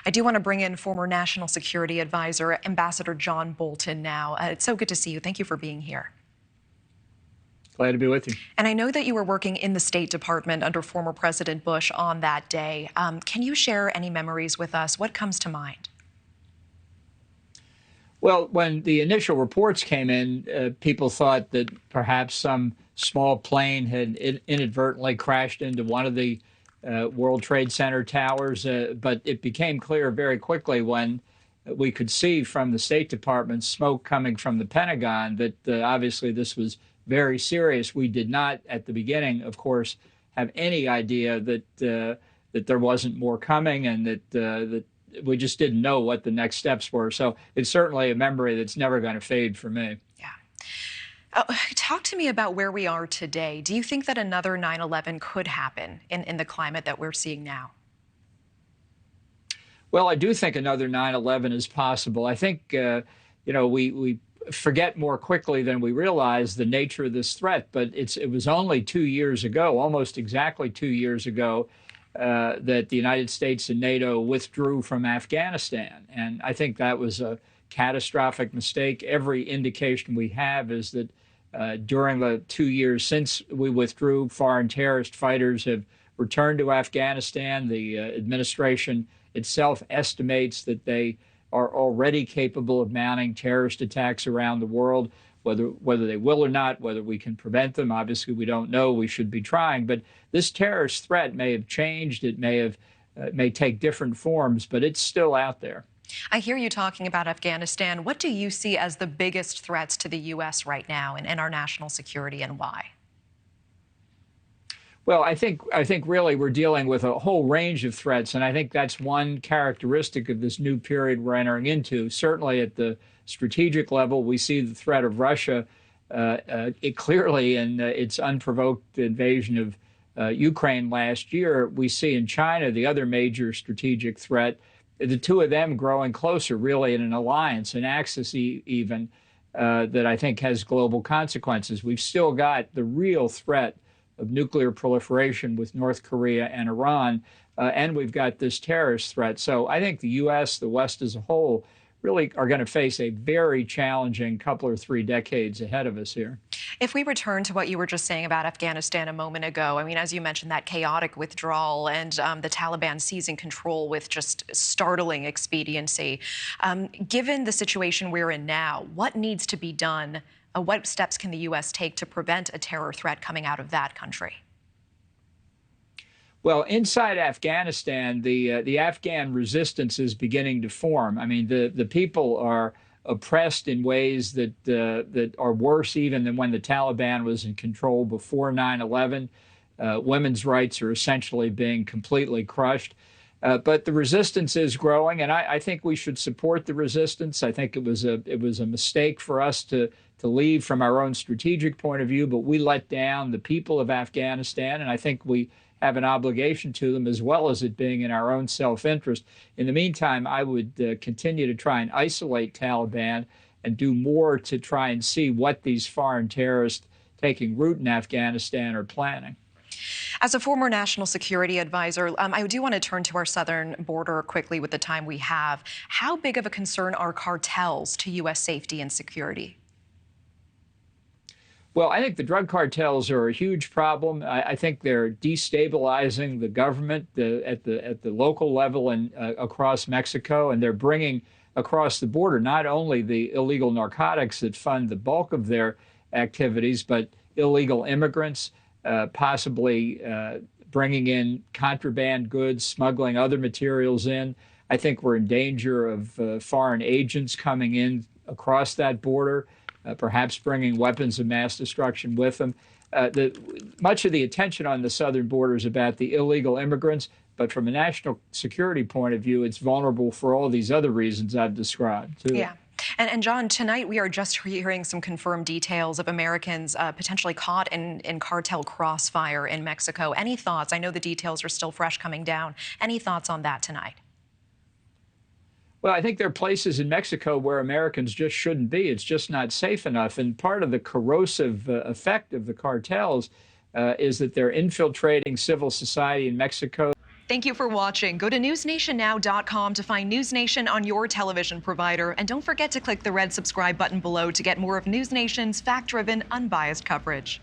I do want to bring in former National Security Advisor, Ambassador John Bolton now. It's so good to see you. Thank you for being here. Glad to be with you. And I know that you were working in the State Department under former President Bush on that day. Can you share any memories with us? What comes to mind? Well, when the initial reports came in, people thought that perhaps some small plane had inadvertently crashed into one of the World Trade Center towers. But it became clear very quickly when we could see from the State Department smoke coming from the Pentagon that obviously this was very serious. We did not, at the beginning, of course, have any idea that that there wasn't more coming, and that we just didn't know what the next steps were. So it's certainly a memory that's never going to fade for me. Yeah. Talk to me about where we are today. Do you think that another 9/11 could happen in the climate that we're seeing now? Well, I do think another 9/11 is possible. I think, we forget more quickly than we realize the nature of this threat. But it was only 2 years ago, almost exactly 2 years ago, that the United States and NATO withdrew from Afghanistan. And I think that was a catastrophic mistake. Every indication we have is that during the 2 years since we withdrew, foreign terrorist fighters have returned to Afghanistan. The administration itself estimates that they are already capable of mounting terrorist attacks around the world. Whether they will or not, whether we can prevent them, obviously we don't know. We should be trying. But this terrorist threat may have changed. It may take different forms, but it's still out there. I hear you talking about Afghanistan. What do you see as the biggest threats to the U.S. right now and our national security, and why? Well, I think really we're dealing with a whole range of threats, and I think that's one characteristic of this new period we're entering into. Certainly at the strategic level, we see the threat of Russia clearly in its unprovoked invasion of Ukraine last year. We see in China the other major strategic threat, the two of them growing closer, really in an alliance, an axis even, that I think has global consequences. We've still got the real threat of nuclear proliferation with North Korea and Iran, and we've got this terrorist threat. So I think the U.S., the West as a whole, really are going to face a very challenging couple or 3 decades ahead of us here. If we return to what you were just saying about Afghanistan a moment ago, I mean, as you mentioned, that chaotic withdrawal and the Taliban seizing control with just startling expediency. Given the situation we're in now, what needs to be done? What steps can the U.S. take to prevent a terror threat coming out of that country? Well, inside Afghanistan, the Afghan resistance is beginning to form. I mean, the people are oppressed in ways that are worse even than when the Taliban was in control before 9/11. Women's rights are essentially being completely crushed. But the resistance is growing, and I think we should support the resistance. I think it was a mistake for us to leave from our own strategic point of view, but we let down the people of Afghanistan, and I think we have an obligation to them, as well as it being in our own self-interest. In the meantime, I would continue to try and isolate Taliban and do more to try and see what these foreign terrorists taking root in Afghanistan are planning. As a former national security advisor, I do want to turn to our southern border quickly with the time we have. How big of a concern are cartels to U.S. safety and security? Well, I think the drug cartels are a huge problem. I think they're destabilizing the government at the local level and across Mexico, and they're bringing across the border not only the illegal narcotics that fund the bulk of their activities, but illegal immigrants, possibly bringing in contraband goods, smuggling other materials in. I think we're in danger of foreign agents coming in across that border, perhaps bringing weapons of mass destruction with them. Much of the attention on the southern border is about the illegal immigrants, but from a national security point of view, it's vulnerable for all these other reasons I've described, too. Yeah. And John, tonight we are just hearing some confirmed details of Americans potentially caught in cartel crossfire in Mexico. Any thoughts? I know the details are still fresh coming down. Any thoughts on that tonight? Well, I think there are places in Mexico where Americans just shouldn't be. It's just not safe enough. And part of the corrosive effect of the cartels is that they're infiltrating civil society in Mexico. Thank you for watching. Go to newsnationnow.com to find News Nation on your television provider. And don't forget to click the red subscribe button below to get more of News Nation's fact-driven, unbiased coverage.